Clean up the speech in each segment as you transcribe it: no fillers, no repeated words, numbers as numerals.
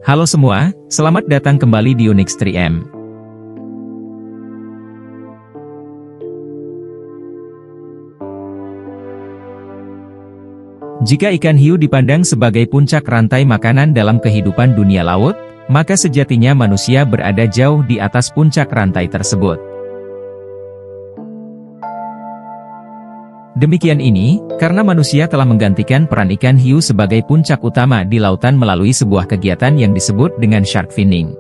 Halo semua, selamat datang kembali di Onyx 3M. Jika ikan hiu dipandang sebagai puncak rantai makanan dalam kehidupan dunia laut, maka sejatinya manusia berada jauh di atas puncak rantai tersebut. Demikian ini, karena manusia telah menggantikan peran ikan hiu sebagai puncak utama di lautan melalui sebuah kegiatan yang disebut dengan shark finning.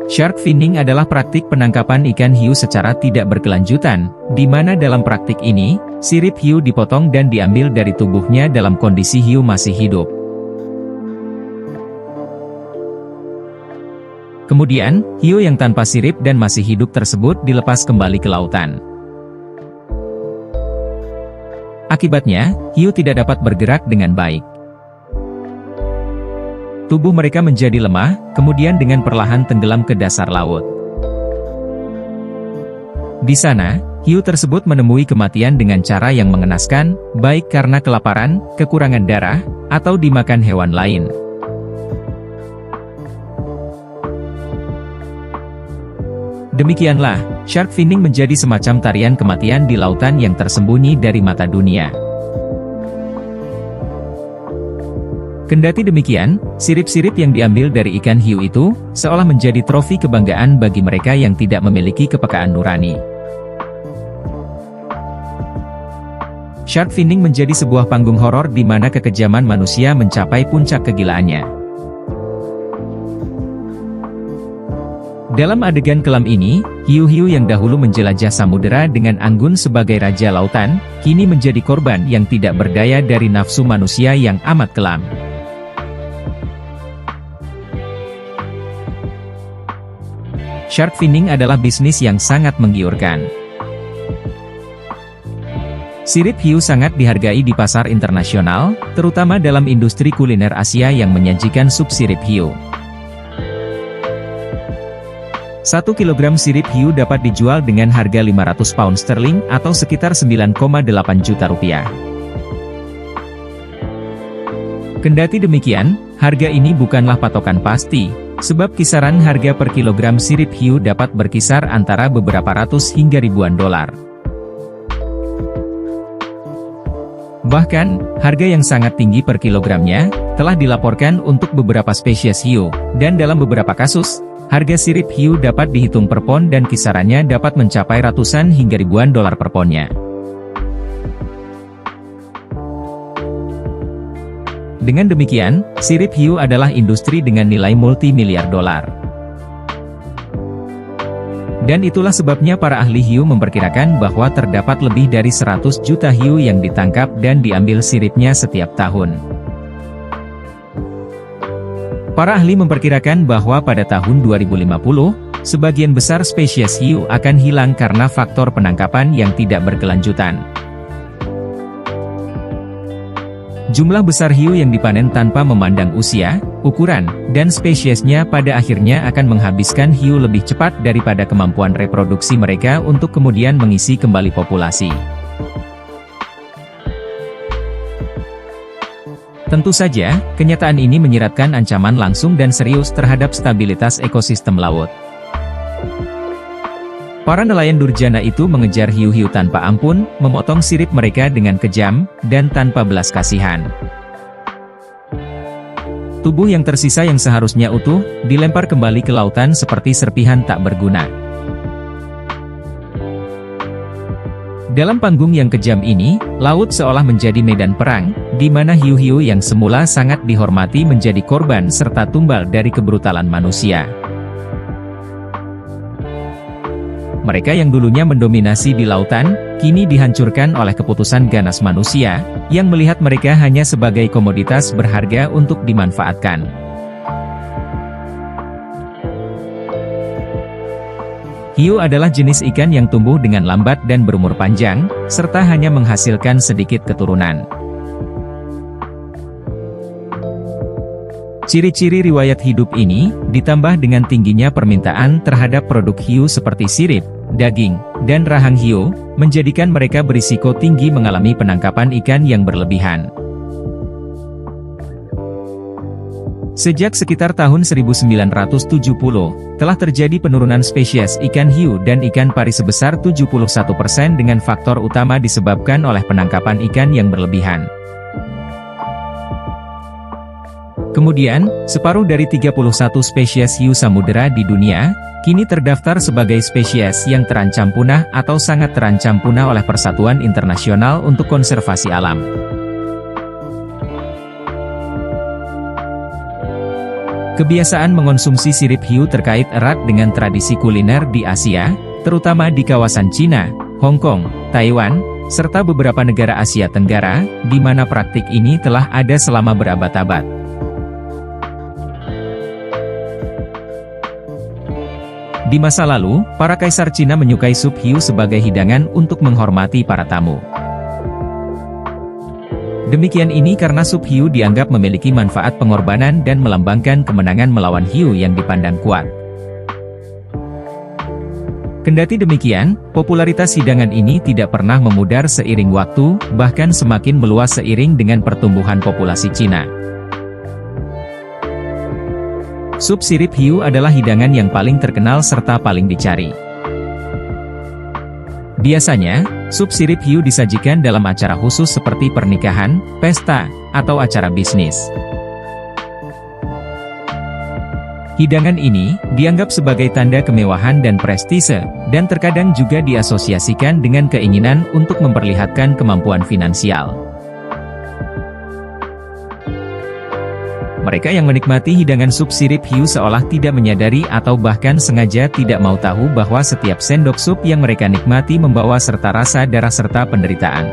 Shark finning adalah praktik penangkapan ikan hiu secara tidak berkelanjutan, di mana dalam praktik ini, sirip hiu dipotong dan diambil dari tubuhnya dalam kondisi hiu masih hidup. Kemudian, hiu yang tanpa sirip dan masih hidup tersebut dilepas kembali ke lautan. Akibatnya, hiu tidak dapat bergerak dengan baik. Tubuh mereka menjadi lemah, kemudian dengan perlahan tenggelam ke dasar laut. Di sana, hiu tersebut menemui kematian dengan cara yang mengenaskan, baik karena kelaparan, kekurangan darah, atau dimakan hewan lain. Demikianlah, shark finning menjadi semacam tarian kematian di lautan yang tersembunyi dari mata dunia. Kendati demikian, sirip-sirip yang diambil dari ikan hiu itu, seolah menjadi trofi kebanggaan bagi mereka yang tidak memiliki kepekaan nurani. Shark finning menjadi sebuah panggung horor di mana kekejaman manusia mencapai puncak kegilaannya. Dalam adegan kelam ini, hiu-hiu yang dahulu menjelajah samudera dengan anggun sebagai raja lautan, kini menjadi korban yang tidak berdaya dari nafsu manusia yang amat kelam. Shark finning adalah bisnis yang sangat menggiurkan. Sirip hiu sangat dihargai di pasar internasional, terutama dalam industri kuliner Asia yang menyajikan sup sirip hiu. 1 kilogram sirip hiu dapat dijual dengan harga 500 pound sterling atau sekitar 9,8 juta rupiah. Kendati demikian, harga ini bukanlah patokan pasti, sebab kisaran harga per kilogram sirip hiu dapat berkisar antara beberapa ratus hingga ribuan dolar. Bahkan, harga yang sangat tinggi per kilogramnya, telah dilaporkan untuk beberapa spesies hiu, dan dalam beberapa kasus, harga sirip hiu dapat dihitung per pon dan kisarannya dapat mencapai ratusan hingga ribuan dolar per ponnya. Dengan demikian, sirip hiu adalah industri dengan nilai multi-miliar dolar. Dan itulah sebabnya para ahli hiu memperkirakan bahwa terdapat lebih dari 100 juta hiu yang ditangkap dan diambil siripnya setiap tahun. Para ahli memperkirakan bahwa pada tahun 2050, sebagian besar spesies hiu akan hilang karena faktor penangkapan yang tidak berkelanjutan. Jumlah besar hiu yang dipanen tanpa memandang usia, ukuran, dan spesiesnya pada akhirnya akan menghabiskan hiu lebih cepat daripada kemampuan reproduksi mereka untuk kemudian mengisi kembali populasi. Tentu saja, kenyataan ini menyiratkan ancaman langsung dan serius terhadap stabilitas ekosistem laut. Para nelayan durjana itu mengejar hiu-hiu tanpa ampun, memotong sirip mereka dengan kejam, dan tanpa belas kasihan. Tubuh yang tersisa yang seharusnya utuh, dilempar kembali ke lautan seperti serpihan tak berguna. Dalam panggung yang kejam ini, laut seolah menjadi medan perang, di mana hiu-hiu yang semula sangat dihormati menjadi korban serta tumbal dari kebrutalan manusia. Mereka yang dulunya mendominasi di lautan, kini dihancurkan oleh keputusan ganas manusia, yang melihat mereka hanya sebagai komoditas berharga untuk dimanfaatkan. Hiu adalah jenis ikan yang tumbuh dengan lambat dan berumur panjang, serta hanya menghasilkan sedikit keturunan. Ciri-ciri riwayat hidup ini, ditambah dengan tingginya permintaan terhadap produk hiu seperti sirip, daging, dan rahang hiu, menjadikan mereka berisiko tinggi mengalami penangkapan ikan yang berlebihan. Sejak sekitar tahun 1970, telah terjadi penurunan spesies ikan hiu dan ikan pari sebesar 71% dengan faktor utama disebabkan oleh penangkapan ikan yang berlebihan. Kemudian, separuh dari 31 spesies hiu samudera di dunia, kini terdaftar sebagai spesies yang terancam punah atau sangat terancam punah oleh Persatuan Internasional untuk Konservasi Alam. Kebiasaan mengonsumsi sirip hiu terkait erat dengan tradisi kuliner di Asia, terutama di kawasan Cina, Hong Kong, Taiwan, serta beberapa negara Asia Tenggara, di mana praktik ini telah ada selama berabad-abad. Di masa lalu, para kaisar Cina menyukai sup hiu sebagai hidangan untuk menghormati para tamu. Demikian ini karena sup hiu dianggap memiliki manfaat pengorbanan dan melambangkan kemenangan melawan hiu yang dipandang kuat. Kendati demikian, popularitas hidangan ini tidak pernah memudar seiring waktu, bahkan semakin meluas seiring dengan pertumbuhan populasi Cina. Sup sirip hiu adalah hidangan yang paling terkenal serta paling dicari. Biasanya, sup sirip hiu disajikan dalam acara khusus seperti pernikahan, pesta, atau acara bisnis. Hidangan ini dianggap sebagai tanda kemewahan dan prestise, dan terkadang juga diasosiasikan dengan keinginan untuk memperlihatkan kemampuan finansial. Mereka yang menikmati hidangan sup sirip hiu seolah tidak menyadari atau bahkan sengaja tidak mau tahu bahwa setiap sendok sup yang mereka nikmati membawa serta rasa darah serta penderitaan.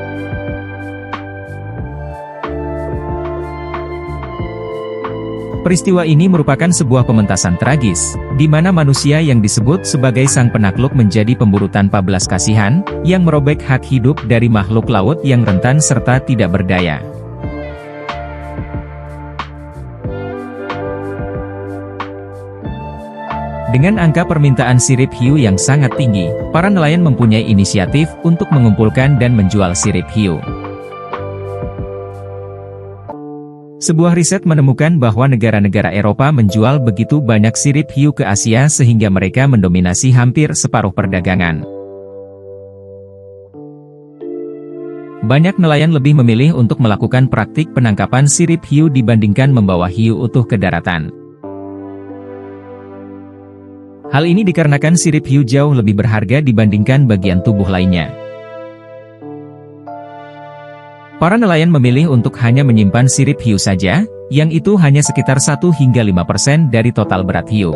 Peristiwa ini merupakan sebuah pementasan tragis, di mana manusia yang disebut sebagai sang penakluk menjadi pemburu tanpa belas kasihan, yang merobek hak hidup dari makhluk laut yang rentan serta tidak berdaya. Dengan angka permintaan sirip hiu yang sangat tinggi, para nelayan mempunyai inisiatif untuk mengumpulkan dan menjual sirip hiu. Sebuah riset menemukan bahwa negara-negara Eropa menjual begitu banyak sirip hiu ke Asia sehingga mereka mendominasi hampir separuh perdagangan. Banyak nelayan lebih memilih untuk melakukan praktik penangkapan sirip hiu dibandingkan membawa hiu utuh ke daratan. Hal ini dikarenakan sirip hiu jauh lebih berharga dibandingkan bagian tubuh lainnya. Para nelayan memilih untuk hanya menyimpan sirip hiu saja, yang itu hanya sekitar 1 hingga 5% dari total berat hiu.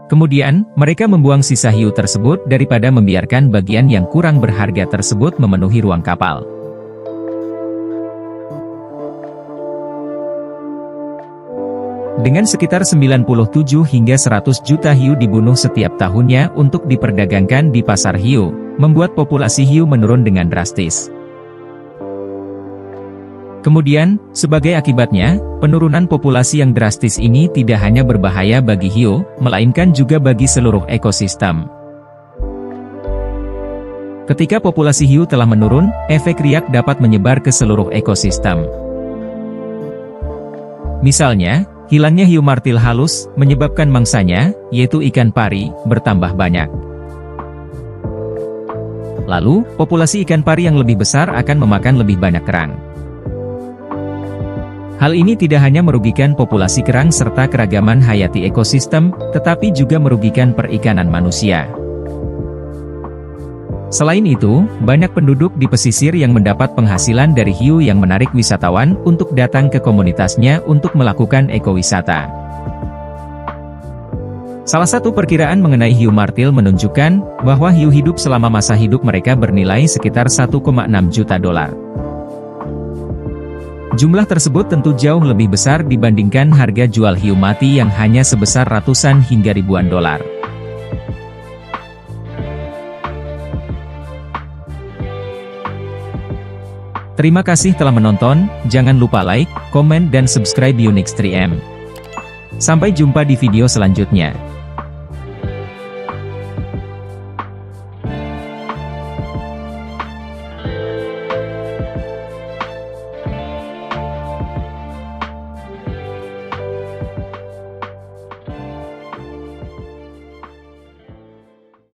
Kemudian, mereka membuang sisa hiu tersebut daripada membiarkan bagian yang kurang berharga tersebut memenuhi ruang kapal. Dengan sekitar 97 hingga 100 juta hiu dibunuh setiap tahunnya untuk diperdagangkan di pasar hiu, membuat populasi hiu menurun dengan drastis. Kemudian, sebagai akibatnya, penurunan populasi yang drastis ini tidak hanya berbahaya bagi hiu, melainkan juga bagi seluruh ekosistem. Ketika populasi hiu telah menurun, efek riak dapat menyebar ke seluruh ekosistem. Misalnya, hilangnya hiu martil halus, menyebabkan mangsanya, yaitu ikan pari, bertambah banyak. Lalu, populasi ikan pari yang lebih besar akan memakan lebih banyak kerang. Hal ini tidak hanya merugikan populasi kerang serta keragaman hayati ekosistem, tetapi juga merugikan perikanan manusia. Selain itu, banyak penduduk di pesisir yang mendapat penghasilan dari hiu yang menarik wisatawan untuk datang ke komunitasnya untuk melakukan ekowisata. Salah satu perkiraan mengenai hiu martil menunjukkan bahwa hiu hidup selama masa hidup mereka bernilai sekitar 1,6 juta dolar. Jumlah tersebut tentu jauh lebih besar dibandingkan harga jual hiu mati yang hanya sebesar ratusan hingga ribuan dolar. Terima kasih telah menonton, jangan lupa like, komen dan subscribe Unix 3M. Sampai jumpa di video selanjutnya.